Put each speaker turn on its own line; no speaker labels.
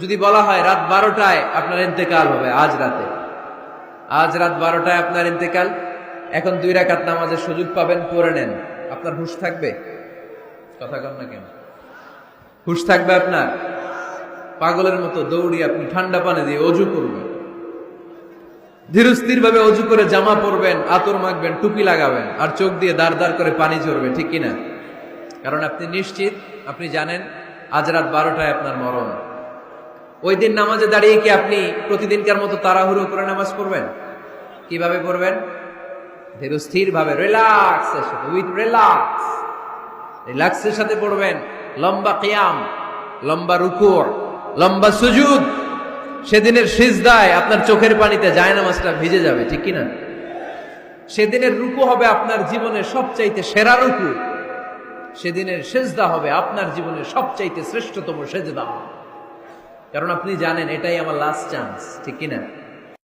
যদি বলা হয় রাত 12টায় আপনার ইন্তেকাল হবে, আজ রাত 12টায় আপনার ইন্তেকাল, এখন 2 রাকাত নামাজের সুযোগ পাবেন, পড়ে নেন, আপনার হুঁশ থাকবে? কথা কন না কেন? হুঁশ থাকবে আপনার? পাগলের মতো দৌড়ি আপনি ঠান্ডা পানি দিয়ে অজু করবেন, ধীরস্থির ভাবে অজু করে জামা পরবেন, আতর মাখবেন, টুপি লাগাবেন, আর চোখ দিয়ে দাঁড় দাঁড় করে পানি ঝরবে, ঠিক কিনা? কারণ আপনি নিশ্চিত, আপনি জানেন আজ রাত 12টায় আপনার মরণ। ওই দিন নামাজে দাঁড়িয়ে কি আপনি প্রতিদিনকার মতো তাড়াহুড়ো করে নামাজ পড়বেন? কিভাবে পড়বেন? ধীরস্থির ভাবে, রিল্যাক্সের সাথে, উইথ রিল্যাক্সের সাথে পড়বেন। লম্বা কিয়াম, লম্বা রুকু, লম্বা সুজুদ। সেদিনের সিজদায় আপনার চোখের পানিতে জায়নামাজটা ভিজে যাবে, ঠিক কিনা? সেদিনের রুকু হবে আপনার জীবনের সবচাইতে সেরা রুকু। সেদিনের সিজদা হবে আপনার জীবনের সবচাইতে শ্রেষ্ঠতম সিজদা। কারণ আপনি জানেন এটাই আমার লাস্ট চান্স, ঠিক কিনা?